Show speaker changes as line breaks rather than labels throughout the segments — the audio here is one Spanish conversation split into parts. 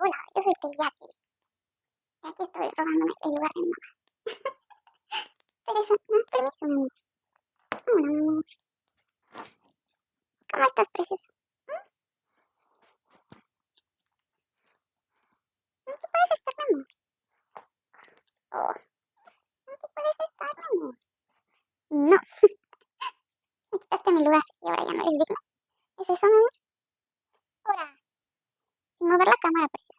Hola, yo soy Teriyaki. Y aquí estoy robándome el lugar de mi mamá. Teresa, ¿me das permiso, mi amor? Hola, mi amor. ¿Cómo estás, precioso? ¿No te puedes estar, mi amor? Oh, ¿no te puedes estar, mi amor? No, me quitaste mi lugar y ahora ya no eres digna. ¿Es eso, mi amor? Ahora, sin mover la cámara, preciosa.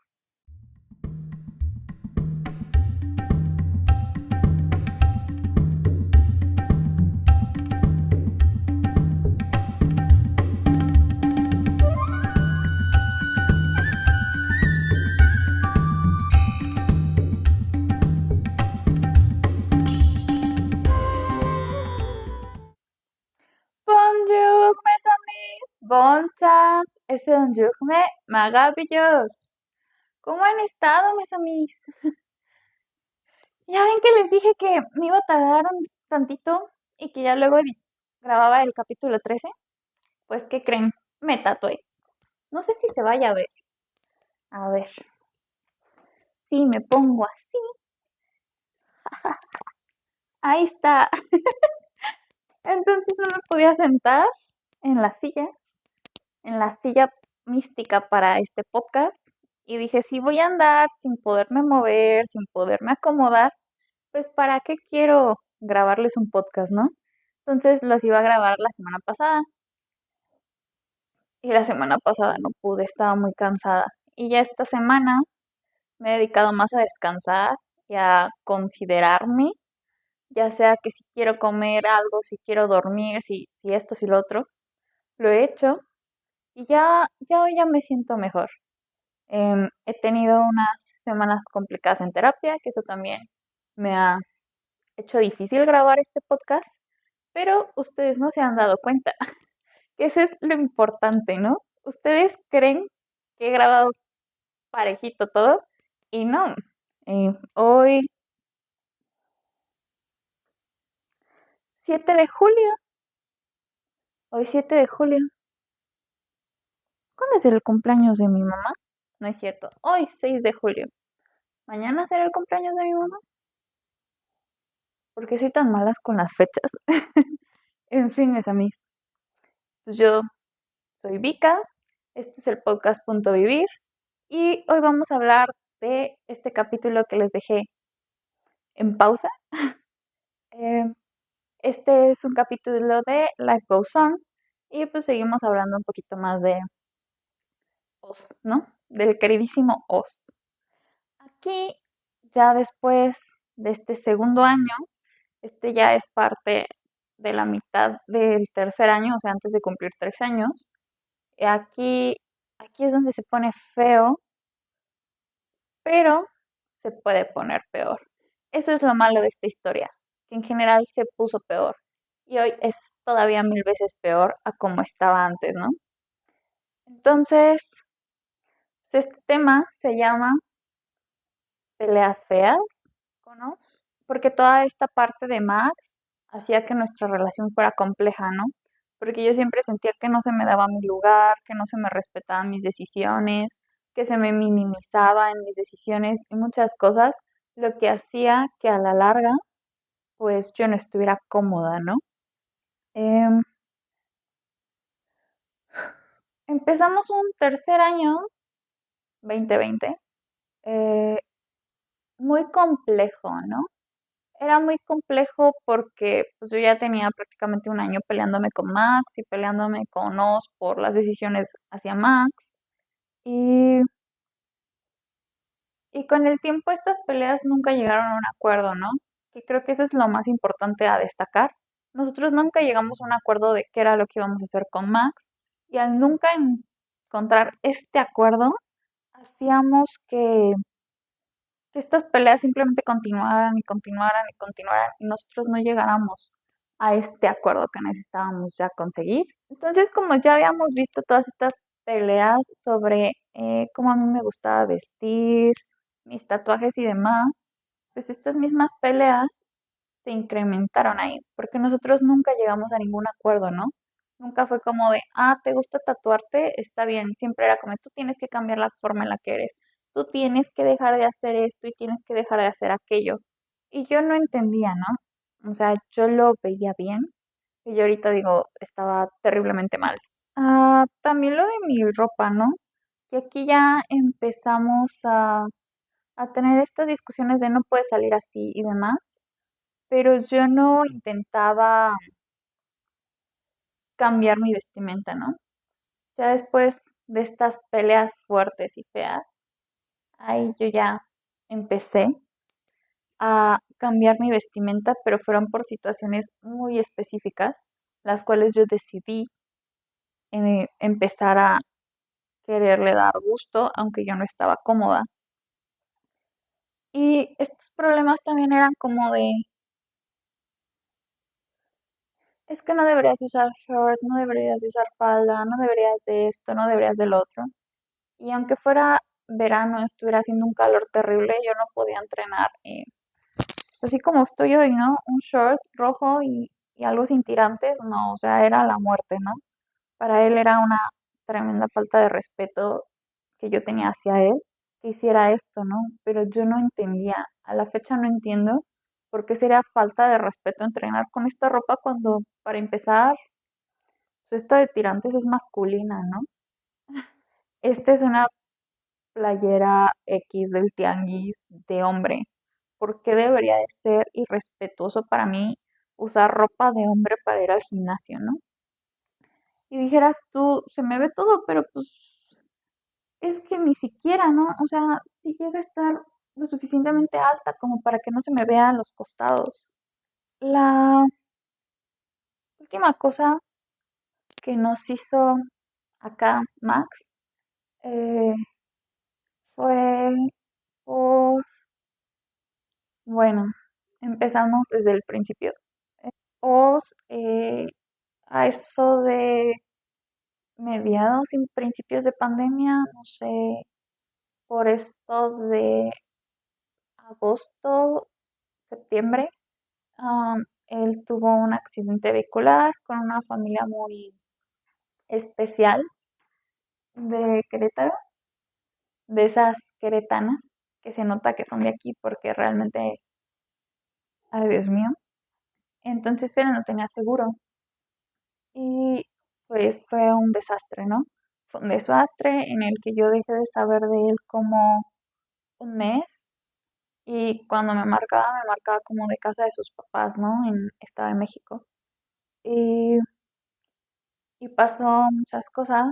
Bonjour, mes amis. Bon temps. Es un journée maravilloso. ¿Cómo han estado, mis amis? Ya ven que les dije que me iba a tardar un tantito y que ya luego grababa el capítulo 13. Pues, ¿qué creen? Me tatué. No sé si se vaya a ver. A ver. Si me pongo así. Ahí está. Entonces no me podía sentar en la silla mística para este podcast. Y dije, si voy a andar sin poderme mover, sin poderme acomodar, pues ¿para qué quiero grabarles un podcast, no? Entonces los iba a grabar la semana pasada. Y la semana pasada no pude, estaba muy cansada. Y ya esta semana me he dedicado más a descansar y a considerarme, ya sea que si quiero comer algo, si quiero dormir, si esto, si lo otro. Lo he hecho y ya hoy ya me siento mejor. He tenido unas semanas complicadas en terapia, que eso también me ha hecho difícil grabar este podcast, pero ustedes no se han dado cuenta, que eso es lo importante, ¿no? Ustedes creen que he grabado parejito todo y no. Hoy, 7 de julio, hoy 7 de julio, ¿cuándo es el cumpleaños de mi mamá? No es cierto, hoy 6 de julio. ¿Mañana será el cumpleaños de mi mamá? ¿Por qué soy tan malas con las fechas? En fin, mis amigos. Pues yo soy Vika, este es el podcast Punto Vivir y hoy vamos a hablar de este capítulo que les dejé en pausa. Eh, Este es un capítulo de Life Goes On y pues seguimos hablando un poquito más de Oz, ¿no? Del queridísimo Oz. Aquí, ya después de este segundo año, este ya es parte de la mitad del tercer año, o sea, antes de cumplir 3 años. Y aquí es donde se pone feo, pero se puede poner peor. Eso es lo malo de esta historia, que en general se puso peor y hoy es todavía 1000 veces peor a como estaba antes, ¿no? Entonces, pues este tema se llama peleas feas, ¿no? Porque toda esta parte de Max hacía que nuestra relación fuera compleja, ¿no? Porque yo siempre sentía que no se me daba mi lugar, que no se me respetaban mis decisiones, que se me minimizaba en mis decisiones y muchas cosas, lo que hacía que a la larga, pues yo no estuviera cómoda, ¿no? Em, Empezamos un tercer año, 2020, eh, muy complejo, ¿no? Era muy complejo porque pues yo ya tenía prácticamente un año peleándome con Max y peleándome con Oz por las decisiones hacia Max. Y, y con el tiempo estas peleas nunca llegaron a un acuerdo, ¿no? Que creo que eso es lo más importante a destacar. Nosotros nunca llegamos a un acuerdo de qué era lo que íbamos a hacer con Max y al nunca encontrar este acuerdo, hacíamos que estas peleas simplemente continuaran y continuaran y continuaran y nosotros no llegáramos a este acuerdo que necesitábamos ya conseguir. Entonces, como ya habíamos visto todas estas peleas sobre cómo a mí me gustaba vestir, mis tatuajes y demás, pues estas mismas peleas se incrementaron ahí, porque nosotros nunca llegamos a ningún acuerdo, ¿no? Nunca fue como de, ¿te gusta tatuarte? Está bien. Siempre era como, tú tienes que cambiar la forma en la que eres. tú tienes que dejar de hacer esto y tienes que dejar de hacer aquello. Y yo no entendía, ¿no? O sea, yo lo veía bien y yo ahorita digo, estaba terriblemente mal. También lo de mi ropa, ¿no? Que aquí ya empezamos a tener estas discusiones de no puedes salir así y demás, pero yo no intentaba cambiar mi vestimenta, ¿no? Ya después de estas peleas fuertes y feas, ahí yo ya empecé a cambiar mi vestimenta, pero fueron por situaciones muy específicas, las cuales yo decidí empezar a quererle dar gusto, aunque yo no estaba cómoda. Y estos problemas también eran como de, es que no deberías de usar short, no deberías de usar falda, no deberías de esto, no deberías del otro. Y aunque fuera verano, estuviera haciendo un calor terrible, yo no podía entrenar. Pues así como estoy hoy, ¿no? Un short rojo y algo sin tirantes, no, o sea, era la muerte, ¿no? Para él era una tremenda falta de respeto que yo tenía hacia él, que hiciera esto, ¿no? Pero yo no entendía, a la fecha no entiendo por qué sería falta de respeto entrenar con esta ropa cuando, para empezar, pues esta de tirantes es masculina, ¿no? Esta es una playera X del tianguis de hombre. ¿Por qué debería de ser irrespetuoso para mí usar ropa de hombre para ir al gimnasio, no? Y dijeras tú, se me ve todo, pero pues es que ni siquiera, ¿no? O sea, si llega a estar lo suficientemente alta como para que no se me vean los costados. La última cosa que nos hizo acá Max eh, fue por, bueno, empezamos desde el principio. Os a eso de mediados y principios de pandemia, no sé, por esto de agosto, septiembre, él tuvo un accidente vehicular con una familia muy especial de Querétaro, de esas queretanas que se nota que son de aquí porque realmente, ay Dios mío, entonces él no tenía seguro y pues fue un desastre, ¿no? Fue un desastre en el que yo dejé de saber de él como un mes y cuando me marcaba como de casa de sus papás, ¿no? Estaba en México. Y, y pasó muchas cosas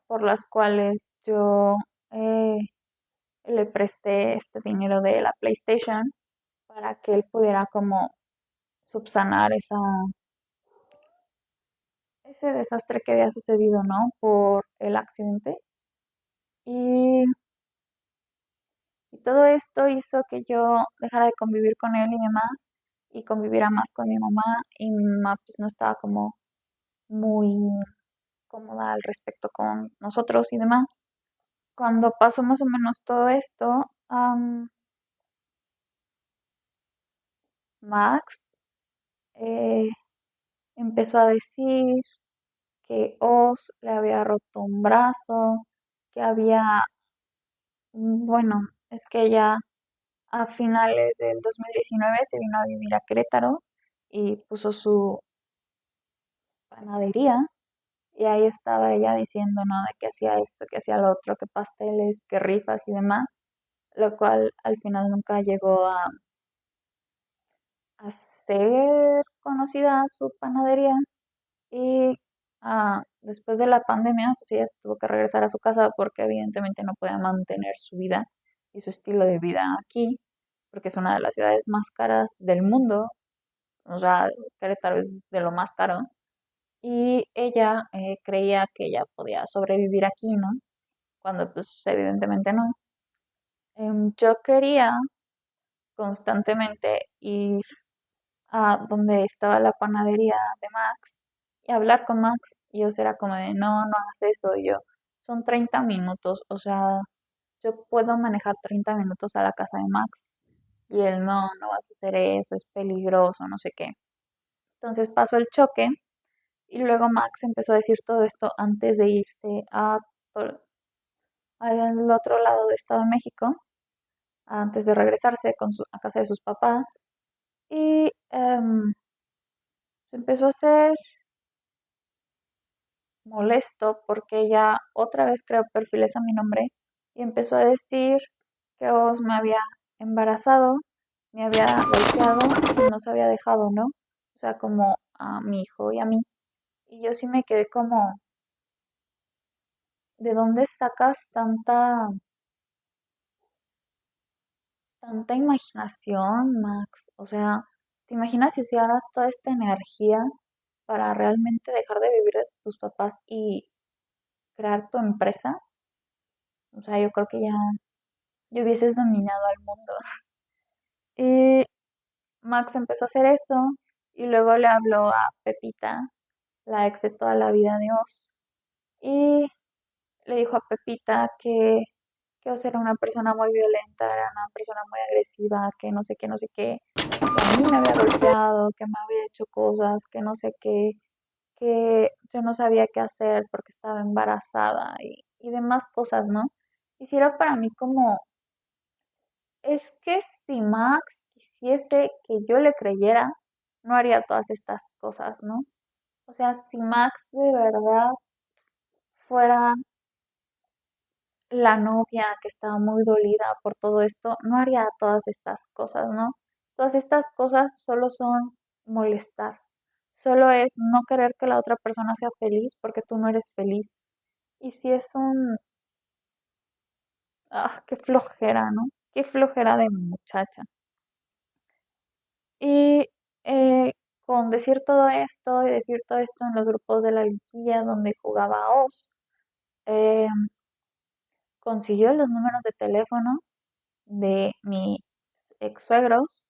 por las cuales yo eh, le presté este dinero de la PlayStation para que él pudiera como subsanar ese desastre que había sucedido, ¿no? Por el accidente. Y, y todo esto hizo que yo dejara de convivir con él y demás, y conviviera más con mi mamá, y mi mamá pues no estaba como muy cómoda al respecto con nosotros y demás. Cuando pasó más o menos todo esto, Max eh, empezó a decir que Oz le había roto un brazo, que había, bueno, es que ella a finales del 2019 se vino a vivir a Querétaro y puso su panadería y ahí estaba ella diciendo, ¿no? De que hacía esto, que hacía lo otro, que pasteles, que rifas y demás, lo cual al final nunca llegó a ser conocida su panadería y después de la pandemia, pues ella se tuvo que regresar a su casa porque evidentemente no podía mantener su vida y su estilo de vida aquí, porque es una de las ciudades más caras del mundo, o sea, Querétaro es de lo más caro, y ella creía que ella podía sobrevivir aquí, ¿no? Cuando pues evidentemente no. Yo quería constantemente ir a donde estaba la panadería de Max y hablar con Max. Y yo era como de, no, no hagas eso. Y yo, son 30 minutos, o sea, yo puedo manejar 30 minutos a la casa de Max. Y él, no, no vas a hacer eso, es peligroso, no sé qué. Entonces pasó el choque y luego Max empezó a decir todo esto antes de irse a Toluca. allá en el otro lado de Estado de México, antes de regresarse a casa de sus papás. Y se empezó a hacer molesto porque ella otra vez creó perfiles a mi nombre y empezó a decir que Oz me había embarazado, me había golpeado y nos había dejado, ¿no? O sea, como a mi hijo y a mí. Y yo sí me quedé como, ¿de dónde sacas tanta imaginación, Max? O sea, ¿te imaginas si usaras toda esta energía para realmente dejar de vivir de tus papás y crear tu empresa? O sea, yo creo que ya hubieses dominado al mundo. Y Max empezó a hacer eso y luego le habló a Pepita, la ex de toda la vida de Oz, y le dijo a Pepita que Oz era una persona muy violenta, era una persona muy agresiva, que no sé qué, no sé qué, que a mí me había golpeado, que me había hecho cosas, que no sé qué, que yo no sabía qué hacer porque estaba embarazada y demás cosas, ¿no? Y si era para mí como, es que si Max quisiese que yo le creyera, no haría todas estas cosas, ¿no? O sea, si Max de verdad fuera la novia que estaba muy dolida por todo esto, no haría todas estas cosas, ¿no? Todas estas cosas solo son molestar, solo es no querer que la otra persona sea feliz porque tú no eres feliz. Y si es qué flojera, ¿no? Qué flojera de muchacha. Y con decir todo esto y decir todo esto en los grupos de la liguilla donde jugaba Oz, eh, consiguió los números de teléfono de mis ex suegros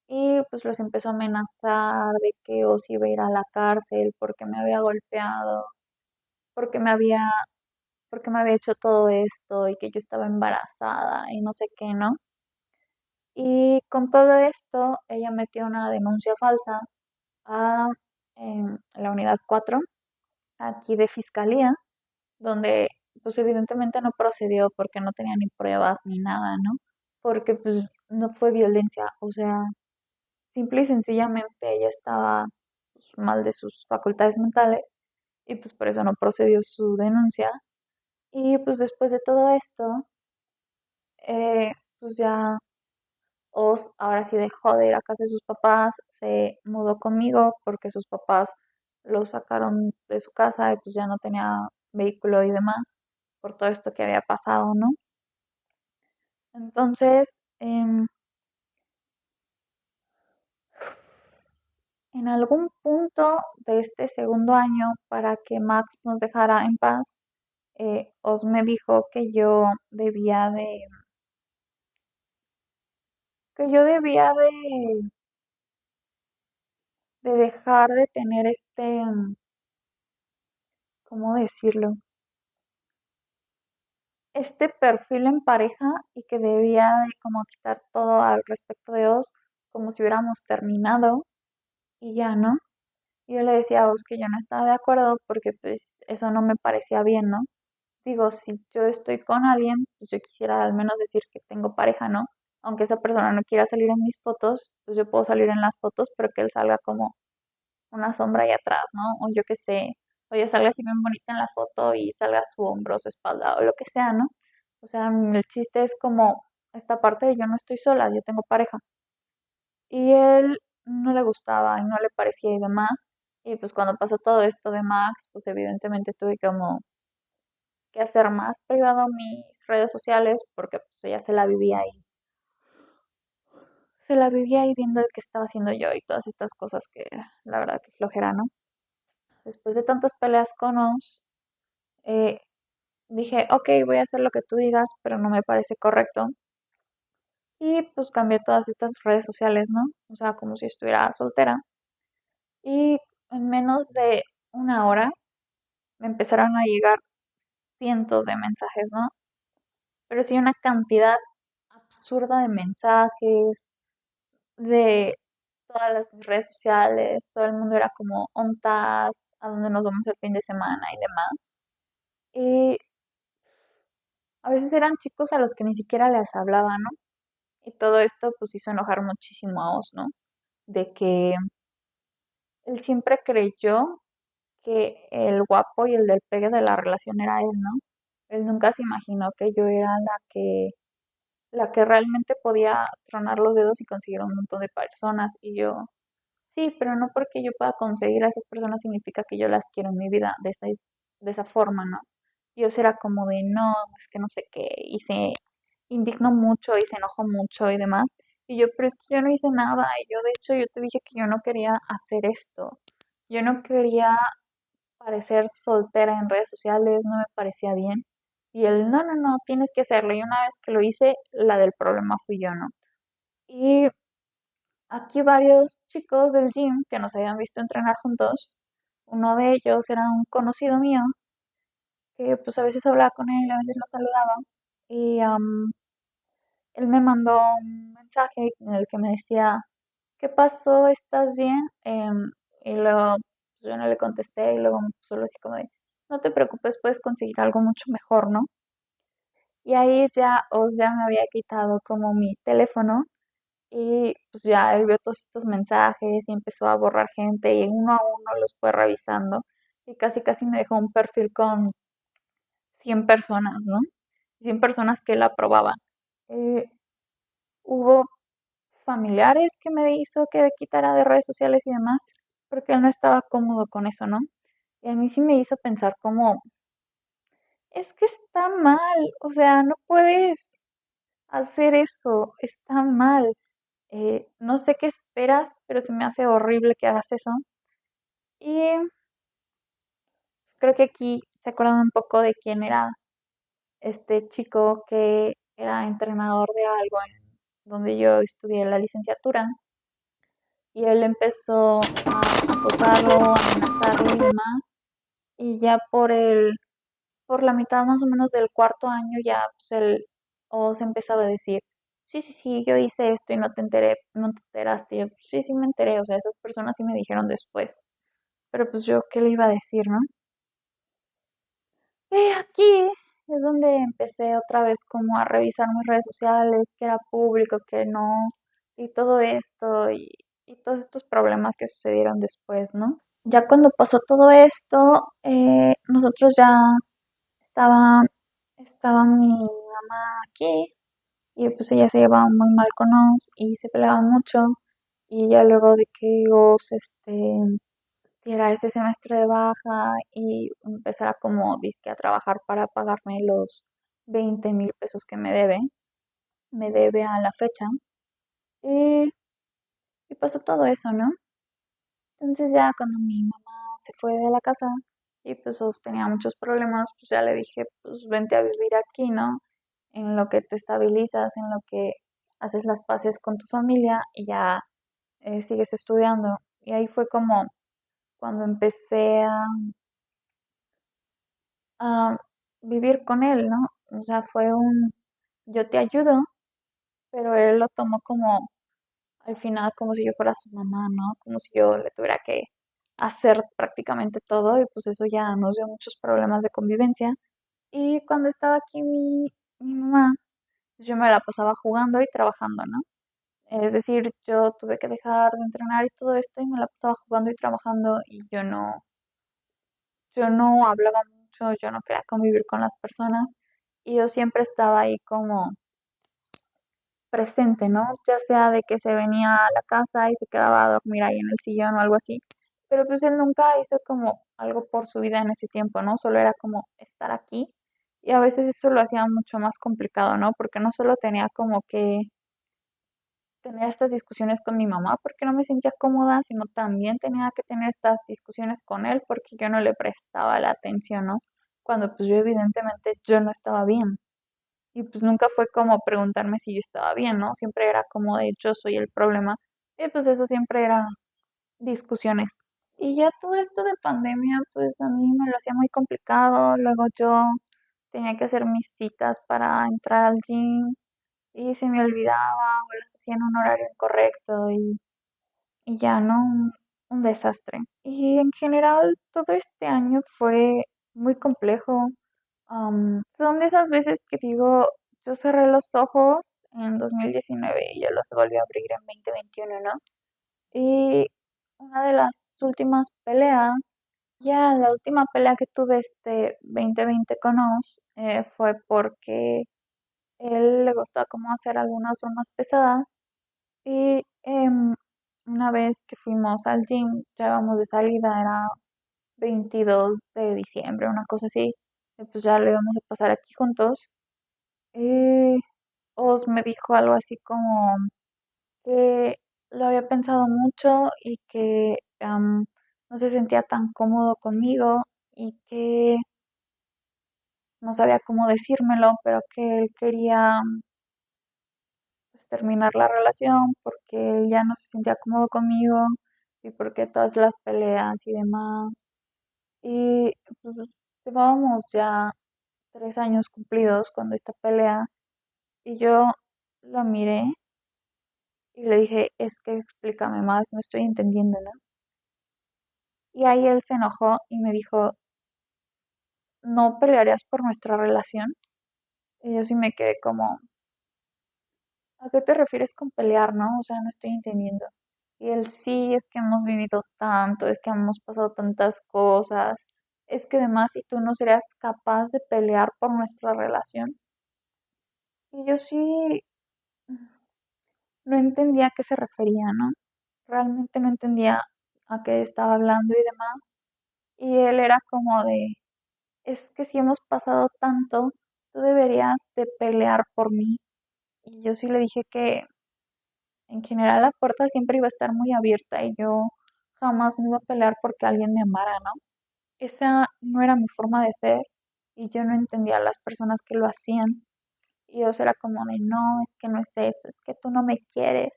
y pues los empezó a amenazar de que Oz iba a ir a la cárcel porque me había golpeado, porque me había, porque me había hecho todo esto y que yo estaba embarazada y no sé qué, ¿no? Y con todo esto, ella metió una denuncia falsa a la unidad 4 aquí de fiscalía, donde pues evidentemente no procedió porque no tenía ni pruebas ni nada, ¿no? Porque pues no fue violencia, o sea, simple y sencillamente ella estaba pues, mal de sus facultades mentales y pues por eso no procedió su denuncia. Y pues después de todo esto, pues ya Oz ahora sí dejó de ir a casa de sus papás, se mudó conmigo porque sus papás lo sacaron de su casa y pues ya no tenía vehículo y demás por todo esto que había pasado, ¿no? Entonces, en algún punto de este segundo año, para que Max nos dejara en paz, Oz me dijo que yo debía de dejar de tener ¿cómo decirlo? Este perfil en pareja y que debía de como quitar todo al respecto de Oz, como si hubiéramos terminado y ya, ¿no? Y yo le decía a Oz que yo no estaba de acuerdo porque pues eso no me parecía bien, ¿no? Digo, si yo estoy con alguien, pues yo quisiera al menos decir que tengo pareja, ¿no? Aunque esa persona no quiera salir en mis fotos, pues yo puedo salir en las fotos, pero que él salga como una sombra ahí atrás, ¿no? O yo qué sé, o yo salga así bien bonita en la foto y salga su hombro, su espalda o lo que sea, ¿no? O sea, el chiste es como esta parte de yo no estoy sola, yo tengo pareja. Y él no le gustaba y no le parecía y demás. Y pues cuando pasó todo esto de Max, pues evidentemente tuve como que hacer más privado mis redes sociales porque pues ella se la vivía ahí viendo qué estaba haciendo yo y todas estas cosas que la verdad que flojera, ¿no? Después de tantas peleas con Oz, eh, dije, ok, voy a hacer lo que tú digas, pero no me parece correcto. Y pues cambié todas estas redes sociales, ¿no? O sea, como si estuviera soltera. Y en menos de una hora me empezaron a llegar cientos de mensajes, ¿no? Pero sí una cantidad absurda de mensajes, de todas las redes sociales, todo el mundo era como on task, a dónde nos vamos el fin de semana y demás. Y a veces eran chicos a los que ni siquiera les hablaba, ¿no? Y todo esto pues hizo enojar muchísimo a Oz, ¿no? De que él siempre creyó que el guapo y el del pegue de la relación era él, ¿no? Él nunca se imaginó que yo era la que realmente podía tronar los dedos y conseguir un montón de personas. Y yo, sí, pero no porque yo pueda conseguir a esas personas significa que yo las quiero en mi vida de esa forma, ¿no? Y yo era como de, no, es que no sé qué, y se indignó mucho y se enojó mucho y demás. Y yo, pero es que yo no hice nada, y yo de hecho yo te dije que yo no quería hacer esto. Yo no quería parecer soltera en redes sociales, no me parecía bien. Y él, no, no, no, tienes que hacerlo. Y una vez que lo hice, la del problema fui yo, ¿no? Y aquí varios chicos del gym que nos habían visto entrenar juntos, uno de ellos era un conocido mío, que pues a veces hablaba con él, a veces lo saludaba, y él me mandó un mensaje en el que me decía, ¿qué pasó? ¿Estás bien? Y luego pues, yo no le contesté y luego me puso algo así como de, no te preocupes, puedes conseguir algo mucho mejor, ¿no? Y ahí ya Oz ya me había quitado como mi teléfono y pues ya él vio todos estos mensajes y empezó a borrar gente y uno a uno los fue revisando y casi casi me dejó un perfil con 100 personas, ¿no? 100 personas que él aprobaba. Eh, Hubo familiares que me hizo que quitara de redes sociales y demás, porque él no estaba cómodo con eso, ¿no? Y a mí sí me hizo pensar como, es que está mal, o sea, no puedes hacer eso, está mal. No sé qué esperas, pero se me hace horrible que hagas eso. Y creo que aquí se acuerdan un poco de quién era este chico que era entrenador de algo en donde yo estudié la licenciatura. Y él empezó a acosarlo, a amenazarlo y demás. Y ya por la mitad más o menos del cuarto año ya pues él o se empezaba a decir, sí, sí, sí, yo hice esto y no te enteré, no te enteraste. Y yo, sí, sí me enteré, o sea, esas personas sí me dijeron después. Pero pues yo, ¿qué le iba a decir, no? Aquí es donde empecé otra vez como a revisar mis redes sociales, que era público, que no, y todo esto, y todos estos problemas que sucedieron después, ¿no? Ya cuando pasó todo esto, nosotros ya estaba, estaba mi mamá aquí, y pues ella se llevaba muy mal con nos, y se peleaban mucho, y ya luego de que ellos, tirar ese semestre de baja y empezar a como dizque a trabajar para pagarme los 20,000 pesos que me debe a la fecha. Y, y pasó todo eso, ¿no? Entonces ya cuando mi mamá se fue de la casa y pues tenía muchos problemas, pues ya le dije, pues vente a vivir aquí, ¿no? En lo que te estabilizas, en lo que haces las paces con tu familia y ya sigues estudiando. Y ahí fue como cuando empecé a vivir con él, ¿no? O sea, fue yo te ayudo, pero él lo tomó como, al final, como si yo fuera su mamá, ¿no? Como si yo le tuviera que hacer prácticamente todo y pues eso ya nos dio muchos problemas de convivencia. Y cuando estaba aquí mi mamá, yo me la pasaba jugando y trabajando, ¿no? Es decir, yo tuve que dejar de entrenar y todo esto y me la pasaba jugando y trabajando y yo no hablaba mucho, yo no quería convivir con las personas y yo siempre estaba ahí como presente, ¿no? Ya sea de que se venía a la casa y se quedaba a dormir ahí en el sillón o algo así, pero pues él nunca hizo como algo por su vida en ese tiempo, ¿no? Solo era como estar aquí y a veces eso lo hacía mucho más complicado, ¿no? Porque no solo tenía como que tener estas discusiones con mi mamá porque no me sentía cómoda, sino también tenía que tener estas discusiones con él porque yo no le prestaba la atención, ¿no? Cuando pues yo evidentemente yo no estaba bien. Y pues nunca fue como preguntarme si yo estaba bien, ¿no? Siempre era como de yo soy el problema. Y pues eso siempre era discusiones. Y ya todo esto de pandemia, pues a mí me lo hacía muy complicado. Luego yo tenía que hacer mis citas para entrar al gym y se me olvidaba o las hacía en un horario incorrecto y ya, ¿no? Un desastre. Y en general todo este año fue muy complejo. Son de esas veces que digo, yo cerré los ojos en 2019 y yo los volví a abrir en 2021, ¿no? Y una de las últimas peleas, ya la última pelea que tuve este 2020 con Osh, fue porque él le gustaba como hacer algunas bromas pesadas y una vez que fuimos al gym, ya íbamos de salida, era 22 de diciembre, una cosa así, y pues ya le íbamos a pasar aquí juntos. Y Oz me dijo algo así como que lo había pensado mucho y que no se sentía tan cómodo conmigo y que no sabía cómo decírmelo, pero que él quería pues, terminar la relación porque él ya no se sentía cómodo conmigo y porque todas las peleas y demás. Y pues llevábamos ya 3 años cumplidos cuando esta pelea y yo lo miré y le dije, es que explícame más, no estoy entendiendo, ¿no? Y ahí él se enojó y me dijo, ¿no pelearías por nuestra relación? Y yo sí me quedé como, ¿a qué te refieres con pelear, no? O sea, no estoy entendiendo. Y él sí, es que hemos vivido tanto, es que hemos pasado tantas cosas, es que además si tú no serías capaz de pelear por nuestra relación. Y yo sí no entendía a qué se refería, ¿no? Realmente no entendía a qué estaba hablando y demás. Y él era como de, es que si hemos pasado tanto, tú deberías de pelear por mí. Y yo sí le dije que en general la puerta siempre iba a estar muy abierta y yo jamás me iba a pelear porque alguien me amara, ¿no? Esa no era mi forma de ser y yo no entendía a las personas que lo hacían. Y yo era como de, no, es que no es eso, es que tú no me quieres.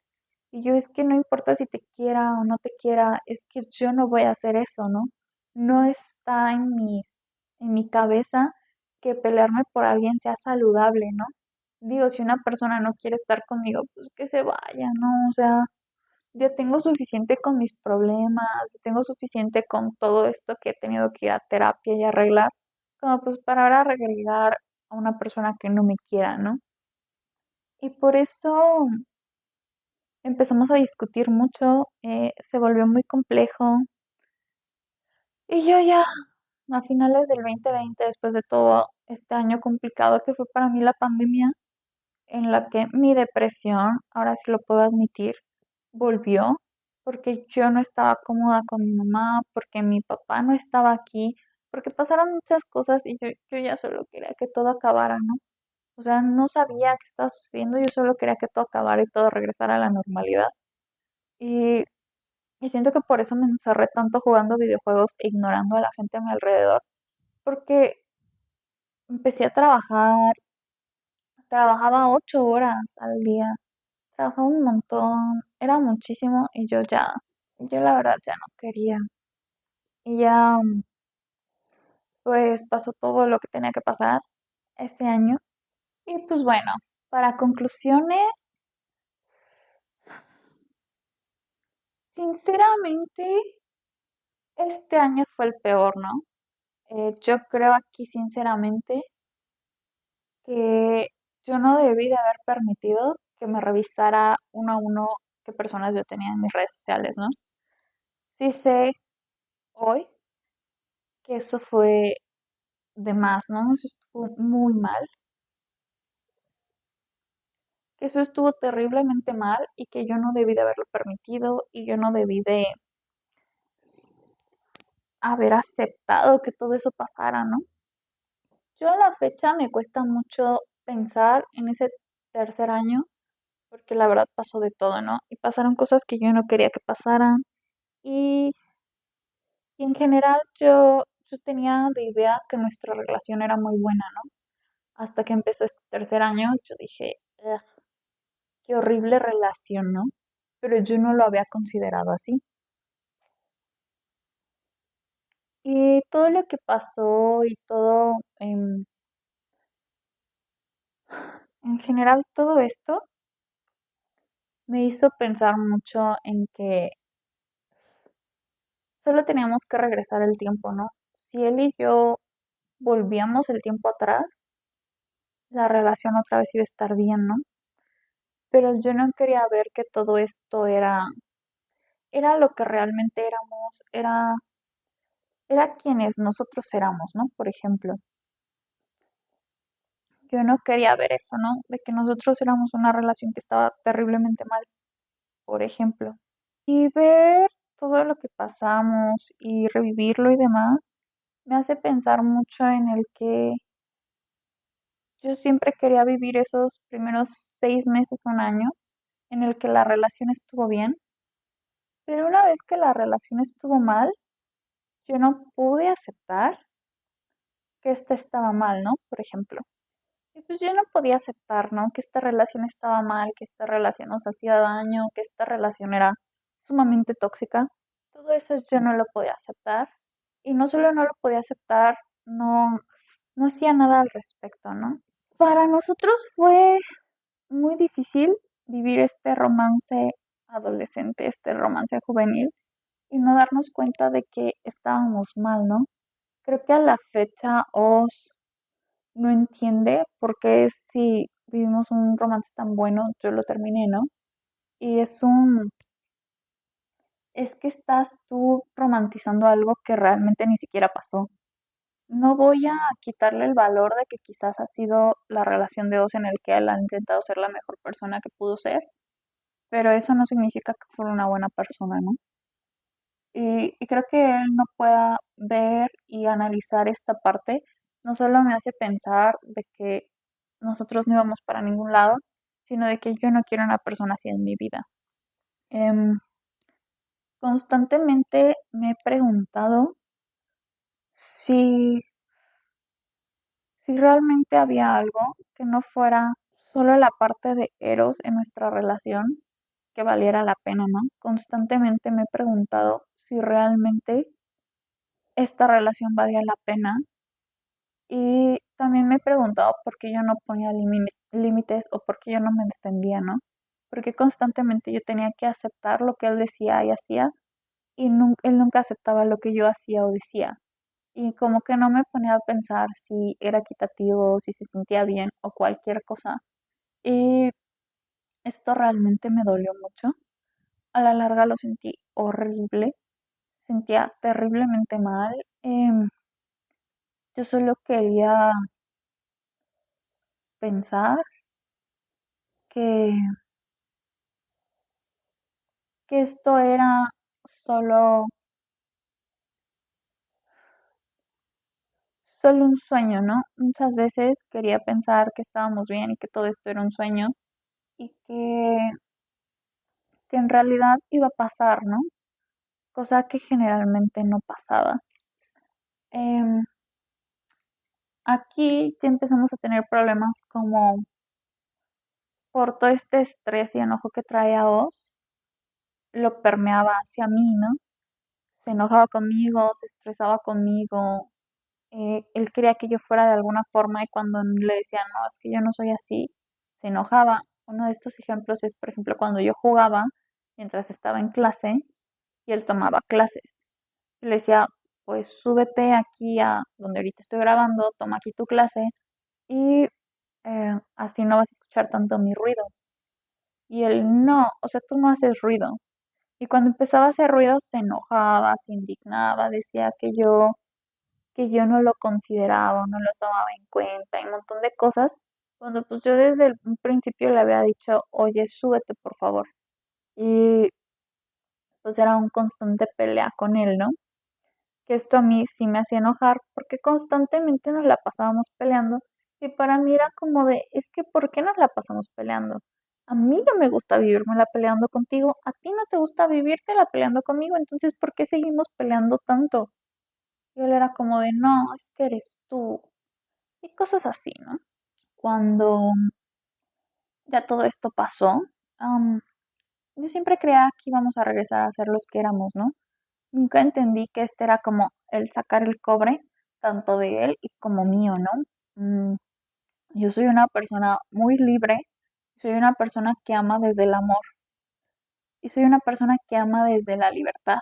Y yo es que no importa si te quiera o no te quiera, es que yo no voy a hacer eso, ¿no? No está en mi cabeza que pelearme por alguien sea saludable, ¿no? Digo, si una persona no quiere estar conmigo, pues que se vaya, ¿no? O sea, ya tengo suficiente con mis problemas, tengo suficiente con todo esto que he tenido que ir a terapia y arreglar, como pues para ahora agregar a una persona que no me quiera, ¿no? Y por eso empezamos a discutir mucho, se volvió muy complejo. Y yo ya, a finales del 2020, después de todo este año complicado que fue para mí la pandemia, en la que mi depresión, ahora sí lo puedo admitir, volvió, porque yo no estaba cómoda con mi mamá, porque mi papá no estaba aquí, porque pasaron muchas cosas y yo ya solo quería que todo acabara, ¿no? O sea, no sabía qué estaba sucediendo, yo solo quería que todo acabara y todo regresara a la normalidad. Y, y siento que por eso me encerré tanto jugando videojuegos e ignorando a la gente a mi alrededor, porque empecé a trabajar, trabajaba 8 horas al día, trabajaba un montón, era muchísimo y yo la verdad ya no quería. Y ya, pues pasó todo lo que tenía que pasar ese año. Y pues bueno, para conclusiones, sinceramente, este año fue el peor, ¿no? Yo creo aquí sinceramente que yo no debí de haber permitido que me revisara uno a uno qué personas yo tenía en mis redes sociales, ¿no? Sí sé hoy que eso fue de más, ¿no? Eso estuvo muy mal, que eso estuvo terriblemente mal y que yo no debí de haberlo permitido y yo no debí de haber aceptado que todo eso pasara, ¿no? Yo a la fecha me cuesta mucho pensar en ese tercer año porque la verdad pasó de todo, ¿no? Y pasaron cosas que yo no quería que pasaran y, y en general yo tenía de idea que nuestra relación era muy buena, ¿no? Hasta que empezó este tercer año, yo dije, "Ugh, qué horrible relación, ¿no?" Pero yo no lo había considerado así. Y todo lo que pasó y todo, en general, todo esto me hizo pensar mucho en que solo teníamos que regresar el tiempo, ¿no? Si él y yo volvíamos el tiempo atrás, la relación otra vez iba a estar bien, ¿no? Pero yo no quería ver que todo esto era lo que realmente éramos, era quienes nosotros éramos, ¿no? Por ejemplo, yo no quería ver eso, ¿no? De que nosotros éramos una relación que estaba terriblemente mal, por ejemplo. Y ver todo lo que pasamos y revivirlo y demás, me hace pensar mucho en el que yo siempre quería vivir esos primeros 6 meses, un año, en el que la relación estuvo bien, pero una vez que la relación estuvo mal, yo no pude aceptar que esta estaba mal, ¿no? Por ejemplo. Y pues yo no podía aceptar, ¿no? Que esta relación estaba mal, que esta relación nos hacía daño, que esta relación era sumamente tóxica. Todo eso yo no lo podía aceptar. Y no solo no lo podía aceptar, no hacía nada al respecto, ¿no? Para nosotros fue muy difícil vivir este romance adolescente, este romance juvenil, y no darnos cuenta de que estábamos mal, ¿no? Creo que a la fecha Oz no entiende por qué si vivimos un romance tan bueno, yo lo terminé, ¿no? Y es que estás tú romantizando algo que realmente ni siquiera pasó. No voy a quitarle el valor de que quizás ha sido la relación de Oz en el que él ha intentado ser la mejor persona que pudo ser, pero eso no significa que fuera una buena persona, ¿no? Y creo que él no pueda ver y analizar esta parte, no solo me hace pensar de que nosotros no íbamos para ningún lado, sino de que yo no quiero una persona así en mi vida. Em, Constantemente me he preguntado si, si realmente había algo que no fuera solo la parte de Eros en nuestra relación que valiera la pena, ¿no? Constantemente me he preguntado si realmente esta relación valía la pena. Y también me he preguntado por qué yo no ponía límites o por qué yo no me defendía, ¿no? Porque constantemente yo tenía que aceptar lo que él decía y hacía y él nunca aceptaba lo que yo hacía o decía. Y como que no me ponía a pensar si era equitativo, si se sentía bien o cualquier cosa. Y esto realmente me dolió mucho. A la larga lo sentí horrible, sentía terriblemente mal. Yo solo quería pensar que esto era solo, solo un sueño, ¿no? Muchas veces quería pensar que estábamos bien y que todo esto era un sueño y que en realidad iba a pasar, ¿no? Cosa que generalmente no pasaba. Em, Aquí ya empezamos a tener problemas como por todo este estrés y enojo que trae a Oz, lo permeaba hacia mí, ¿no? Se enojaba conmigo, se estresaba conmigo, él quería que yo fuera de alguna forma y cuando le decía, no, es que yo no soy así, se enojaba. Uno de estos ejemplos es, por ejemplo, cuando yo jugaba mientras estaba en clase y él tomaba clases. Y le decía, pues súbete aquí a donde ahorita estoy grabando, toma aquí tu clase y así no vas a escuchar tanto mi ruido. Y él, no, o sea, tú no haces ruido. Y cuando empezaba a hacer ruido se enojaba, se indignaba, decía que yo no lo consideraba, no lo tomaba en cuenta y un montón de cosas, cuando pues yo desde un principio le había dicho, oye, súbete por favor. Y pues era un constante pelea con él, ¿no? Que esto a mí sí me hacía enojar porque constantemente nos la pasábamos peleando y para mí era como de, es que ¿por qué nos la pasamos peleando? A mí no me gusta vivírmela peleando contigo, a ti no te gusta vivírtela peleando conmigo, entonces ¿por qué seguimos peleando tanto? Y él era como de, no, es que eres tú, y cosas así, ¿no? Cuando ya todo esto pasó, yo siempre creía que íbamos a regresar a ser los que éramos, ¿no? Nunca entendí que este era como el sacar el cobre, tanto de él y como mío, ¿no? Mm, yo soy una persona muy libre, soy una persona que ama desde el amor y soy una persona que ama desde la libertad.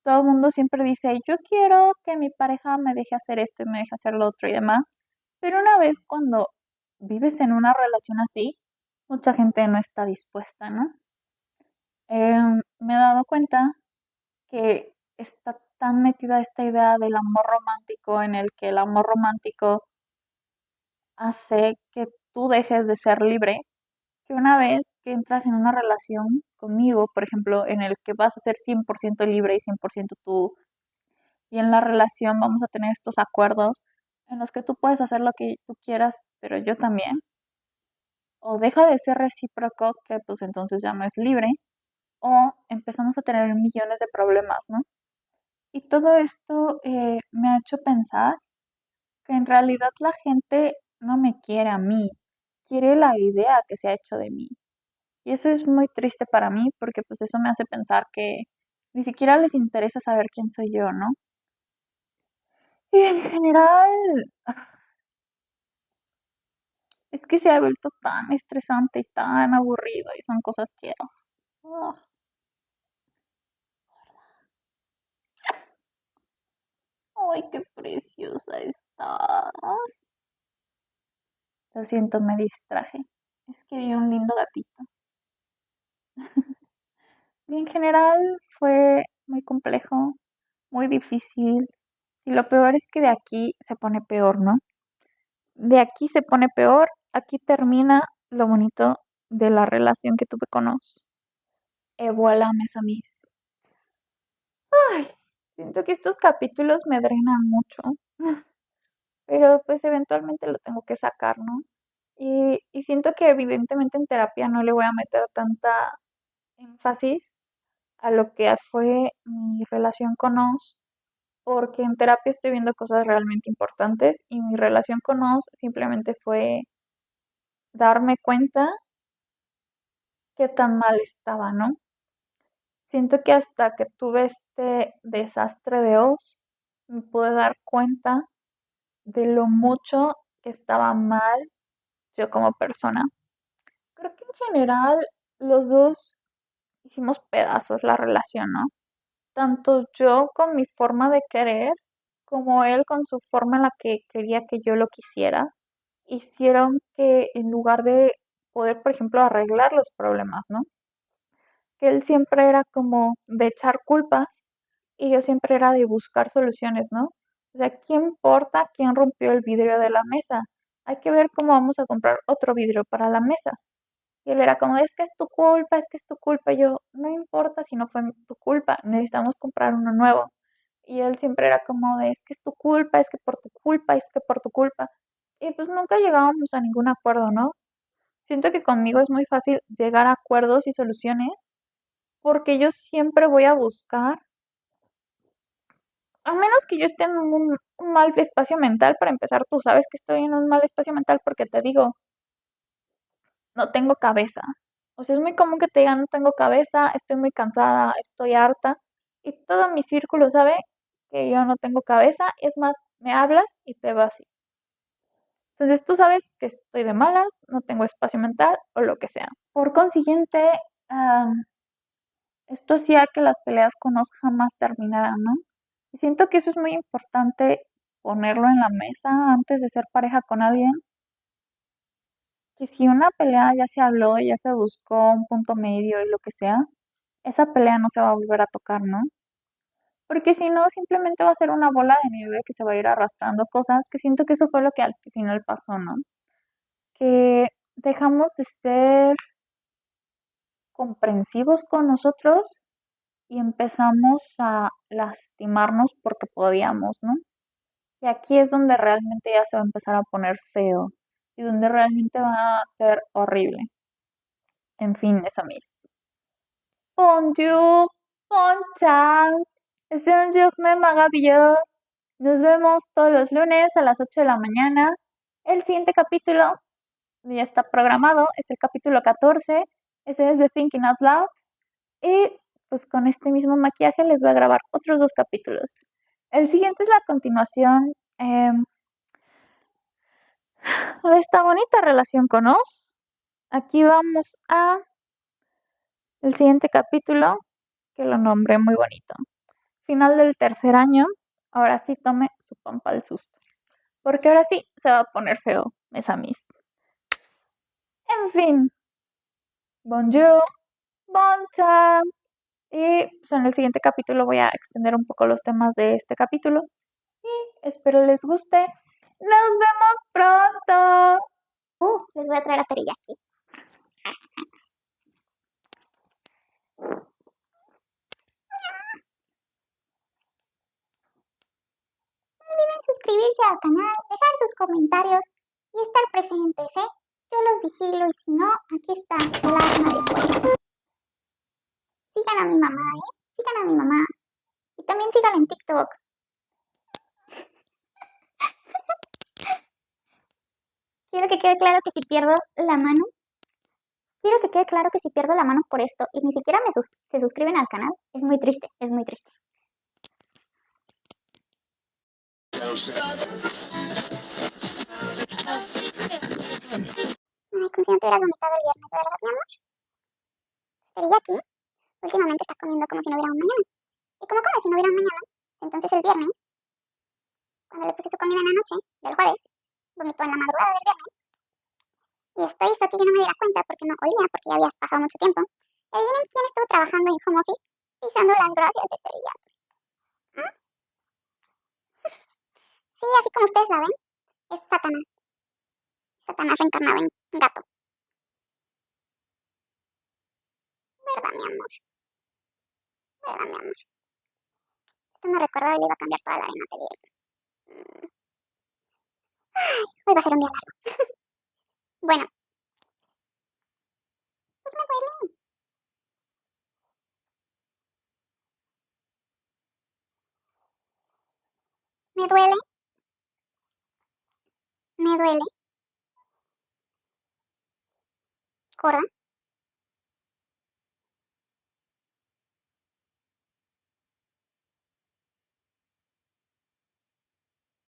todo el mundo siempre dice, yo quiero que mi pareja me deje hacer esto y me deje hacer lo otro y demás. Pero una vez cuando vives en una relación así, mucha gente no está dispuesta, ¿no? Me he dado cuenta que está tan metida esta idea del amor romántico en el que el amor romántico hace que tú dejes de ser libre, que una vez que entras en una relación conmigo, por ejemplo, en el que vas a ser 100% libre y 100% tú, y en la relación vamos a tener estos acuerdos en los que tú puedes hacer lo que tú quieras, pero yo también, o deja de ser recíproco, que pues entonces ya no es libre, o empezamos a tener millones de problemas, ¿no? Y todo esto me ha hecho pensar que en realidad la gente no me quiere a mí, quiere la idea que se ha hecho de mí. Y eso es muy triste para mí porque pues eso me hace pensar que ni siquiera les interesa saber quién soy yo, ¿no? Y en general, es que se ha vuelto tan estresante y tan aburrido y son cosas que... ah, ¡ay, qué preciosa estás! Lo siento, me distraje. Es que vi un lindo gatito. Y en general fue muy complejo, muy difícil. Y lo peor es que de aquí se pone peor, ¿no? De aquí se pone peor, aquí termina lo bonito de la relación que tuve con Oz. Et voilà, mes amis. Ay, siento que estos capítulos me drenan mucho, pero pues eventualmente lo tengo que sacar, ¿no? Y siento que evidentemente en terapia no le voy a meter tanta énfasis a lo que fue mi relación con Oz, porque en terapia estoy viendo cosas realmente importantes y mi relación con Oz simplemente fue darme cuenta qué tan mal estaba, ¿no? Siento que hasta que tuve este desastre de Oz, me pude dar cuenta de lo mucho que estaba mal yo como persona. Creo que en general los dos hicimos pedazos la relación, ¿no? Tanto yo con mi forma de querer, como él con su forma en la que quería que yo lo quisiera, hicieron que en lugar de poder, por ejemplo, arreglar los problemas, ¿no? Que él siempre era como de echar culpas y yo siempre era de buscar soluciones, ¿no? O sea, ¿qué importa quién rompió el vidrio de la mesa? Hay que ver cómo vamos a comprar otro vidrio para la mesa. Y él era como, es que es tu culpa, es que es tu culpa. Y yo, no importa si no fue tu culpa, necesitamos comprar uno nuevo. Y él siempre era como de, es que es tu culpa, es que por tu culpa, es que por tu culpa. Y pues nunca llegábamos a ningún acuerdo, ¿no? Siento que conmigo es muy fácil llegar a acuerdos y soluciones porque yo siempre voy a buscar, a menos que yo esté en un mal espacio mental, para empezar, tú sabes que estoy en un mal espacio mental porque te digo, no tengo cabeza. O sea, es muy común que te digan, no tengo cabeza, estoy muy cansada, estoy harta. Y todo mi círculo sabe que yo no tengo cabeza. Es más, me hablas y te vas así. Entonces tú sabes que estoy de malas, no tengo espacio mental o lo que sea. Por consiguiente, esto hacía que las peleas con Oz jamás terminaran, ¿no? Y siento que eso es muy importante ponerlo en la mesa antes de ser pareja con alguien, que si una pelea ya se habló, ya se buscó un punto medio y lo que sea, esa pelea no se va a volver a tocar, ¿no? Porque si no, simplemente va a ser una bola de nieve que se va a ir arrastrando cosas, que siento que eso fue lo que al final pasó, ¿no? Que dejamos de ser comprensivos con nosotros y empezamos a lastimarnos porque podíamos, ¿no? Y aquí es donde realmente ya se va a empezar a poner feo y donde realmente va a ser horrible. En fin, esa mis. Bonjour, bon chance. Es un journée maravilloso. Nos vemos todos los lunes a las 8 de la mañana. El siguiente capítulo ya está programado, es el capítulo 14. Ese es de Thinking Out Loud. Y pues con este mismo maquillaje les voy a grabar otros dos capítulos. El siguiente es la continuación de esta bonita relación con Oz. Aquí vamos a el siguiente capítulo, que lo nombré muy bonito. final del tercer año, ahora sí tome su pan para el susto. Porque ahora sí se va a poner feo, mes amis. En fin, bonjour, bon chance. Y pues en el siguiente capítulo voy a extender un poco los temas de este capítulo. Y espero les guste. ¡Nos vemos pronto!
Les voy a traer a teriyaki. No olviden suscribirse al canal, dejar sus comentarios y estar presentes, ¿eh? Yo los vigilo y si no, aquí está el arma de fuego. Sigan a mi mamá, ¿eh? Sigan a mi mamá. Y también sigan en TikTok. Quiero que quede claro que si pierdo la mano, quiero que quede claro que si pierdo la mano por esto y ni siquiera se suscriben al canal, es muy triste, es muy triste. Ay, como si no te hubieras vomitado el viernes, ¿verdad, mi amor? Teriyaki últimamente está comiendo como si no hubiera un mañana. Y como come si no hubiera un mañana, entonces el viernes, cuando le puse su comida en la noche del jueves, vomitó en la madrugada del viernes. Y estoy hizo que yo no me diera cuenta porque no olía, porque ya había pasado mucho tiempo. Y adivinen quién estuvo trabajando en home office pisando las grasas de teriyaki. ¿Ah? Sí, así como ustedes la ven, es Satanás. Satanás reencarnado en gato. ¿Verdad, mi amor? ¿Verdad, mi amor? Esto me recordaba y le iba a cambiar toda la arena pedir. Hoy va a ser un día largo. Bueno, pues me duele. Me duele. Me duele. Corra.